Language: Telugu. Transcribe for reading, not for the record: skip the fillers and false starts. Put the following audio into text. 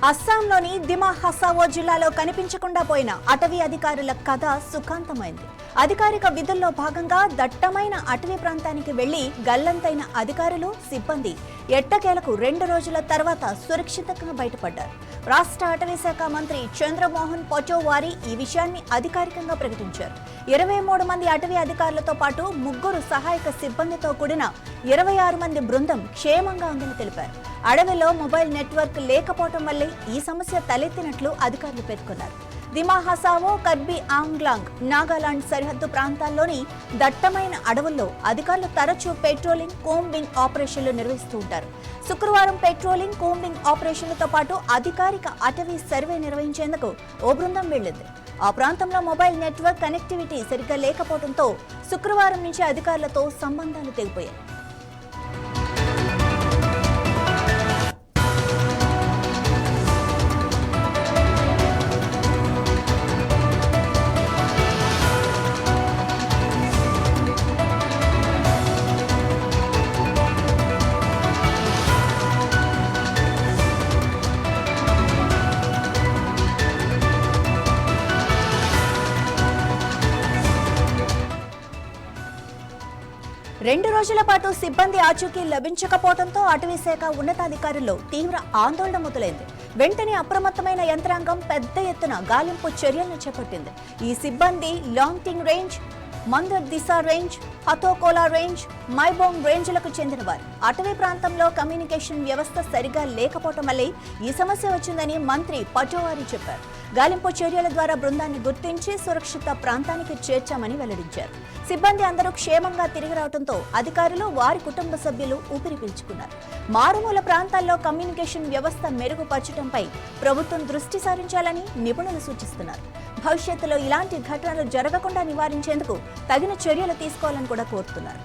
అస్సాంలోని దిమా హసావో జిల్లాలో కనిపించకుండా పోయిన అటవీ అధికారుల కథ సుఖాంతమైంది. అధికారిక విధుల్లో భాగంగా దట్టమైన అటవీ ప్రాంతానికి వెళ్లి గల్లంతైన అధికారులు, సిబ్బంది ఎట్టకేలకు 2 రోజుల తర్వాత సురక్షితంగా బయటపడ్డారు. రాష్ట్ర అటవీ శాఖ మంత్రి చంద్రమోహన్ పటోవారీ ఈ విషయాన్ని అధికారికంగా ప్రకటించారు. 23 మంది అటవీ అధికారులతో పాటు 3 సహాయక సిబ్బందితో కూడిన 26 మంది బృందం క్షేమంగా ఉందని తెలిపారు. అడవిలో మొబైల్ నెట్వర్క్ లేకపోవడం వల్లే ఈ సమస్య తలెత్తినట్లు అధికారులు పేర్కొన్నారు. దిమా హసావో, కర్బీ ఆంగ్లాంగ్, నాగాలాండ్ సరిహద్దు ప్రాంతాల్లోని దట్టమైన అడవుల్లో అధికారులు తరచూ పెట్రోలింగ్, కోంబింగ్ ఆపరేషన్లు నిర్వహిస్తూ ఉంటారు. శుక్రవారం పెట్రోలింగ్, కోంబింగ్ ఆపరేషన్లతో పాటు అధికారిక అటవీ సర్వే నిర్వహించేందుకు ఓ బృందం వెళ్లింది. ఆ ప్రాంతంలో మొబైల్ నెట్వర్క్ కనెక్టివిటీ సరిగ్గా లేకపోవడంతో శుక్రవారం నుంచి అధికారులతో సంబంధాలు తెగిపోయాయి. రెండు రోజుల పాటు సిబ్బంది ఆచూకీ లభించకపోవడంతో అటవీ శాఖ ఉన్నతాధికారుల్లో తీవ్ర ఆందోళన మొదలైంది. వెంటనే అప్రమత్తమైన యంత్రాంగం పెద్ద ఎత్తున గాలింపు చర్యలను చేపట్టింది. ఈ సిబ్బంది లాంగ్టింగ్ రేంజ్, మందర్ దిశా రేంజ్, హతోకోలా రేంజ్, మైబోంగ్ రేంజ్లకు చెందినవారు. అటవీ ప్రాంతంలో కమ్యూనికేషన్ వ్యవస్థ సరిగా లేకపోవటం వల్లే ఈ సమస్య వచ్చిందని మంత్రి పటోవారీ చెప్పారు. గాలింపు చర్యల ద్వారా బృందాన్ని గుర్తించి సురక్షిత ప్రాంతానికి చేర్చామని వెల్లడించారు. సిబ్బంది అందరూ క్షేమంగా తిరిగి రావడంతో అధికారులు, వారి కుటుంబ సభ్యులు ఊపిరి పీల్చుకున్నారు. మారుమూల ప్రాంతాల్లో కమ్యూనికేషన్ వ్యవస్థ మెరుగుపరచడంపై ప్రభుత్వం దృష్టి సారించాలని నిపుణులు సూచిస్తున్నారు. భవిష్యత్తులో ఇలాంటి ఘటనలు జరగకుండా నివారించేందుకు తగిన చర్యలు తీసుకోవాలని కూడా కోరుతున్నారు.